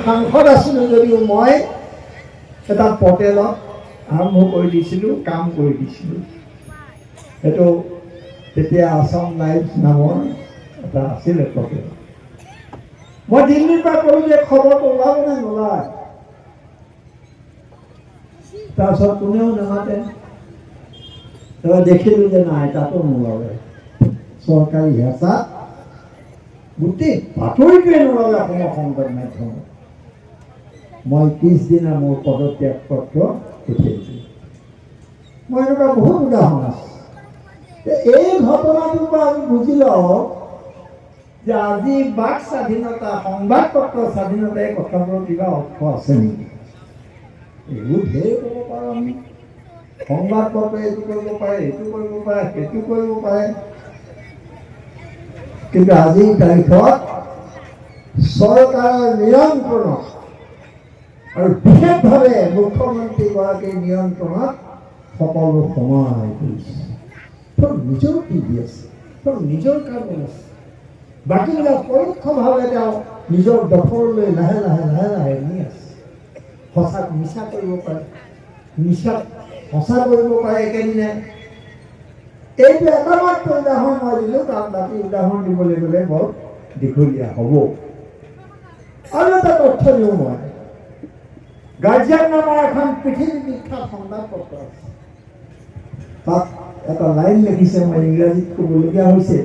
সাংসদ আছিলোঁ যদিও মই এটা পৰ্টেলত আৰম্ভ কৰি দিছিলোঁ, কাম কৰি দিছিলোঁ। সেইটো তেতিয়া আছাম লাইফ নামৰ এটা আছিলে পৰ্টেল। মই দিল্লীৰ পৰা ক'লোঁ যে খবৰটো ওলাব নে নোলায়। তাৰপিছত কোনেও নামাতে। তাৰপৰা দেখিলোঁ যে নাই, তাতো নোলালে। চৰকাৰী হেঁচাত গোটেই বাতৰিটোৱে নোলালে অসমৰ সংবাদ মাধ্যমত। মই পিছদিনা মোৰ পদত্যাগ পত্ৰ পঠিয়াইছোঁ। মই এনেকুৱা বহুত উদাহৰণ আছে। এই ঘটনাটোৰ পৰা আমি বুজি লওঁ যে আজি বাক স্বাধীনতা, সংবাদ পত্ৰৰ স্বাধীনতা, এই কথাবোৰৰ কিবা অৰ্থ আছে নেকি? এইবোৰ ঢেৰ ক'ব পাৰোঁ আমি। সংবাদ পত্ৰই এইটো কৰিব পাৰে, এইটো কৰিব পাৰে, সেইটো কৰিব পাৰে। কিন্তু আজিৰ তাৰিখত চৰকাৰৰ নিয়ন্ত্ৰণত আৰু বিশেষভাৱে মুখ্যমন্ত্ৰীগৰাকীৰ নিয়ন্ত্ৰণত সকলো সমাই পৰিছে। তোৰ নিজৰ টিভি আছে, তোৰ নিজৰ কাৰ্বন আছে, বাকীবিলাক পৰোক্ষভাৱে তেওঁ নিজৰ দখললৈ লাহে লাহে লাহে লাহে নি আছে। সঁচাক মিছা কৰিব পাৰে, মিছাক সঁচা কৰিব পাৰে একেদিনাই। এইটো এটা মাত্ৰ উদাহৰণ মই দিলোঁ, তাত বাকী উদাহৰণ দিবলৈ গ'লে বৰ দীঘলীয়া হ'ব। আৰু এটা তথ্য দিওঁ মই। গাৰ্জিয়ান নামৰ এখন পৃথিৱী বিখ্যাত সংবাদ পত্ৰ আছে। তাত এটা লাইন লিখিছে, মই ইংৰাজীত ক'বলগীয়া হৈছে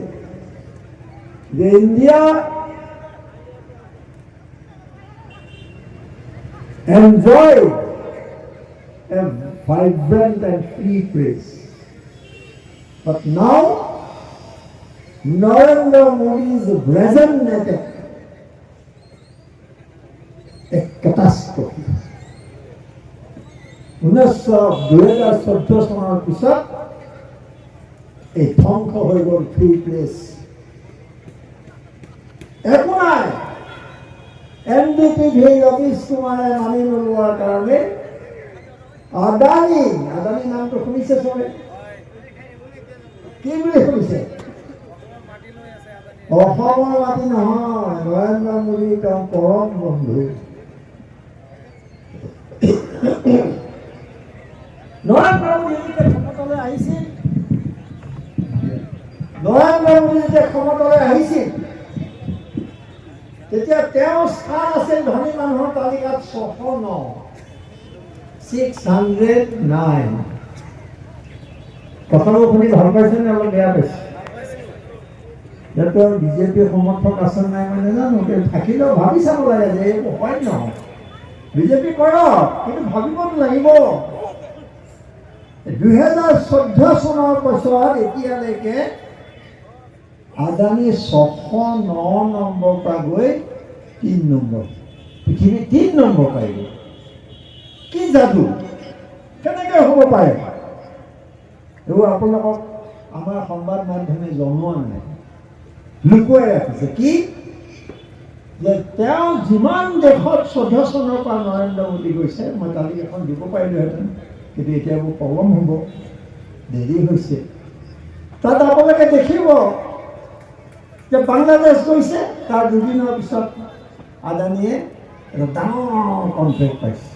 যে India enjoyed a vibrant and free press. But now, Narendra Modi's brazen attack, a catastrophe. 2014 চনৰ পিছত এই ধ্বংস হৈ গ'ল ফ্ৰী প্ৰেছ। একো নাই, NDTV ৰবীশ কুমাৰে মানি নোলোৱাৰ কাৰণে আদানী নামটো শুনিছে চবে? কি বুলি শুনিছে? অসমৰ মাটি নহয়, নৰেন্দ্ৰ মোদী তেওঁ পৰম বন্ধু। নৰেন্দ্ৰ মোদী যেতিয়া ক্ষমতালৈ আহিছিল, তেতিয়া তেওঁৰ স্থান আছিল ধনী মানুহৰ তালিকাত 609, 609। কথাবোৰ শুনি ভাল পাইছে নে অলপ বেয়া পাইছে? ইয়াতো বিজেপিৰ সমৰ্থক আছে নাই মই নাজানো, থাকিলেও ভাবি চাব লাগে যে এইবোৰ হয় নহয়। বিজেপি কৰক, কিন্তু ভাবিবতো লাগিব। 2014 চনৰ পিছত এতিয়ালৈকে আদানী 609 নম্বৰ পৰা গৈ 3 নম্বৰ, পৃথিৱী 3 নম্বৰ পাই গ'ল। কি যাদু, কেনেকৈ হ'ব পাৰে? এইবোৰ আপোনালোকক আমাৰ সংবাদ মাধ্যমে জনোৱা নাই, লুকুৱাই ৰাখিছে। কি যে তেওঁ যিমান দেশত 14 চনৰ পৰা নৰেন্দ্ৰ মোদী গৈছে, মই তালিকাখন দিব পাৰিলোহেঁতেন, কিন্তু এতিয়া এইবোৰ পলম হ'ব, দেৰি হৈছে। তাত আপোনালোকে দেখিব যে বাংলাদেশ গৈছে, তাৰ দুদিনৰ পিছত আদানীয়ে এটা ডাঙৰ কণ্ট্ৰেক্ট পাইছে।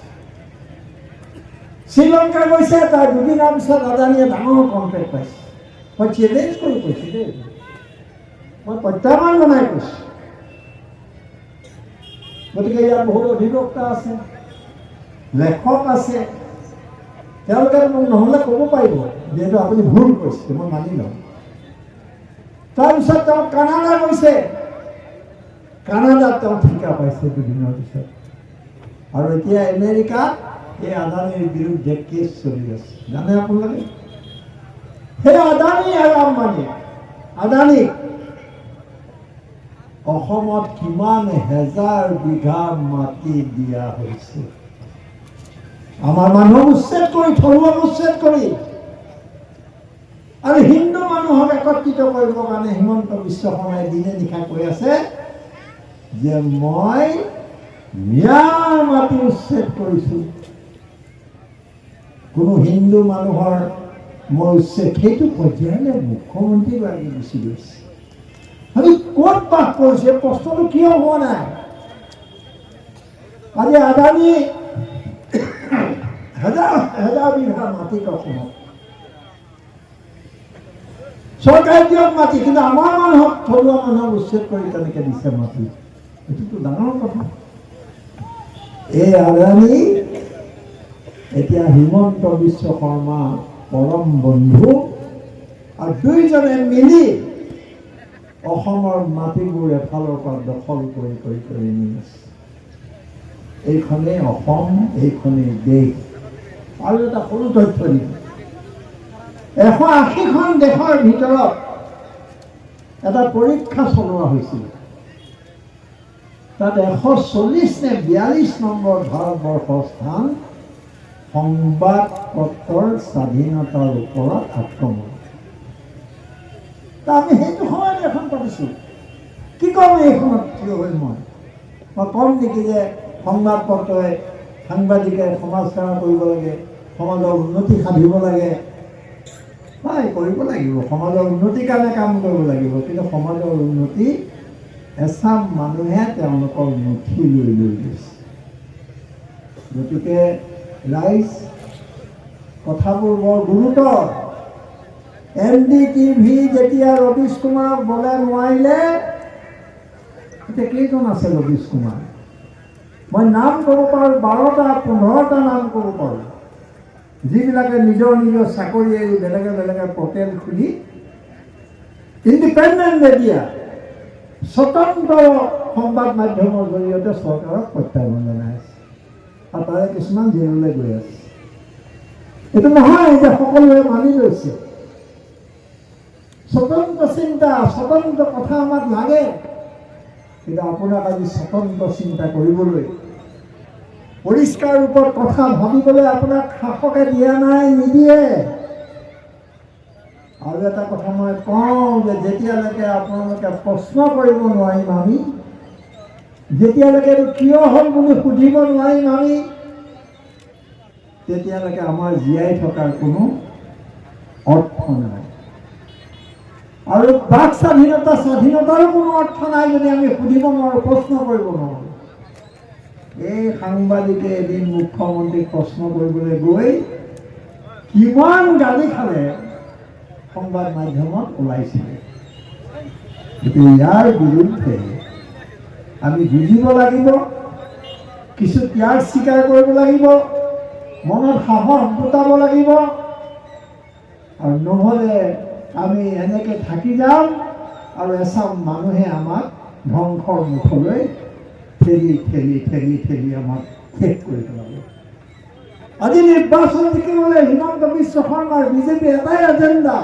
শ্ৰীলংকা গৈছে, তাৰ দুদিনৰ পিছত আদানীয়ে ডাঙৰ কণ্ট্ৰেক্ট পাইছে। মই চেলেঞ্জ কৰি কৈছোঁ দেই, মই প্ৰত্যাহ্বান জনাই কৈছোঁ। গতিকে ইয়াত বহুত অধিবক্তা আছে, লেখক আছে, তেওঁলোকে মোক নহ'লে ক'ব পাৰিব যিহেতু আপুনি ভুল কৈছে, মই মানি লওঁ। তাৰপিছত তেওঁ কানাডা গৈছে, কানাডাত তেওঁ ঠিকা পাইছে দুদিনৰ পিছত। আৰু এতিয়া আমেৰিকাত এই আদানীৰ বিৰুদ্ধে কেছ চলি আছে, জানে আপোনালোকে? সেই আদানী আৰু আদানী অসমত কিমান হেজাৰ বিঘা মাটি দিয়া হৈছে। আমাৰ মানুহক উচ্ছেদ কৰি, থলুৱাক উচ্ছেদ কৰি, আৰু হিন্দু মানুহক একত্ৰিত কৰিবৰ কাৰণে হিমন্ত বিশ্ব শৰ্মাই দিনে নিশা কৈ আছে যে মই মিয়াৰ মাটি উচ্ছেদ কৰিছোঁ। কোনো হিন্দু মানুহৰ মই উচ্ছেদ, সেইটো পৰ্যায়লৈ মুখ্যমন্ত্ৰীগৰাকী গুচি গৈছে। আমি ক'ত বাস কৰিছে? প্ৰশ্নটো কিয় হোৱা নাই? আজি আদানী হাজাৰ হাজাৰ বিঘা মাটি অসমত চৰকাৰে দিয়ক মাটি, কিন্তু আমাৰ মানুহক থলুৱা মানুহক উচ্ছেদ কৰি তেনেকে দিছে মাটি। এইটোতো ডাঙৰ কথা। এই আদানী এতিয়া হিমন্ত বিশ্ব শৰ্মা পৰম বন্ধু আৰু দুইজনে মিলি অসমৰ মাটিবোৰ এফালৰ পৰা দখল কৰি নি আছে। এইখনেই অসম, এইখনেই দেশ। আৰু এটা সৰু তথ্য দিম, 180খন দেশৰ ভিতৰত এটা পৰীক্ষা চলোৱা হৈছিল। তাত 140 নে 42 নম্বৰ ভাৰতবৰ্ষৰ স্থান সংবাদ পত্ৰৰ স্বাধীনতাৰ ওপৰত আক্ৰমণ। আমি সেইটো সময়ত এখন পাতিছোঁ। কি ক'ম এইখনত থিয় হৈ মই ক'ম নেকি যে সংবাদ পত্ৰই সাংবাদিকে সমাজ সেৱা কৰিব লাগে, সমাজৰ উন্নতি সাধিব লাগে? হয়, কৰিব লাগিব, সমাজৰ উন্নতিৰ কাৰণে কাম কৰিব লাগিব, কিন্তু সমাজৰ উন্নতি এচাম মানুহে তেওঁলোকৰ মুঠি লৈ গৈছে। গতিকে ৰাইজ, কথাবোৰ বৰ গুৰুতৰ। NDTV যেতিয়া ৰবীশ কুমাৰক বলে নোৱাৰিলে, এতিয়া কেইজন আছে ৰবীশ কুমাৰ? মই নাম ক'ব পাৰোঁ, 12টা 15টা নাম ক'ব পাৰোঁ, যিবিলাকে নিজৰ নিজৰ চাকৰি এৰি বেলেগে বেলেগে পৰ্টেল খুলি ইণ্ডিপেণ্ডেণ্ট মিডিয়া, স্বতন্ত্ৰ সংবাদ মাধ্যমৰ জৰিয়তে চৰকাৰক প্ৰত্যাহ্বান জনাই আছে, আৰু তাৰে কিছুমান জেললৈ গৈ আছে। এইটো নহয় যে সকলোৱে মানি লৈছে। স্বতন্ত্ৰ চিন্তা, স্বতন্ত্ৰ কথা আমাক লাগে, কিন্তু আপোনাক আজি স্বতন্ত্ৰ চিন্তা কৰিবলৈ, পৰিষ্কাৰ ৰূপত কথা ভাবিবলৈ আপোনাক শাসকে দিয়া নাই, নিদিয়ে। আৰু এটা কথা মই কওঁ যে যেতিয়ালৈকে আপোনালোকে প্ৰশ্ন কৰিব নোৱাৰিম আমি, যেতিয়ালৈকে কিয় হ'ল বুলি সুধিব নোৱাৰিম আমি, তেতিয়ালৈকে আমাৰ জীয়াই থকাৰ কোনো অৰ্থ নাই। আৰু বাক স্বাধীনতাৰো কোনো অৰ্থ নাই যদি আমি সুধিব নোৱাৰোঁ, প্ৰশ্ন কৰিব নোৱাৰোঁ। এই সাংবাদিকে এদিন মুখ্যমন্ত্ৰীক প্ৰশ্ন কৰিবলৈ গৈ কিমান গালি খালে সংবাদ মাধ্যমত ওলাইছিলে। গতিকে ইয়াৰ বিৰুদ্ধে আমি যুঁজিব লাগিব, কিছু ত্যাগ স্বীকাৰ কৰিব লাগিব, মনত সাহস গোটাব লাগিব, আৰু নহ'লে আমি এনেকৈ থাকি যাম আৰু এচাম মানুহে আমাক ধ্বংসৰ মুখলৈ ঠেলি আমাক শেষ কৰি পেলাব। আজি নিৰ্বাচন জিকিবলৈ হিমন্ত বিশ্ব শৰ্মাৰ বিজেপি এটাই এজেণ্ডা,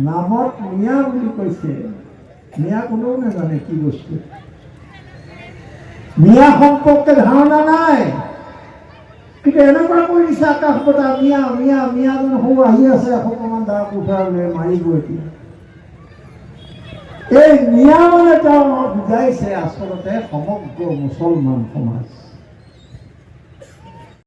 নামত মিয়া বুলি কৈছে। মিয়া কোনেও নাজানে কি বস্তু, মিয়া সম্পৰ্কে ধাৰণা নাই, কিন্তু এনেকুৱা কৰি দিছে আকাশ বতাহ, মিয়া মিয়া মিয়াজন সৌ আহি আছে, অকণমান তাৰ কোঠাৰ লৈ মাৰিব। এতিয়া এই মিয়া মানে তেওঁ বুজাইছে আচলতে সমগ্ৰ মুছলমান সমাজ।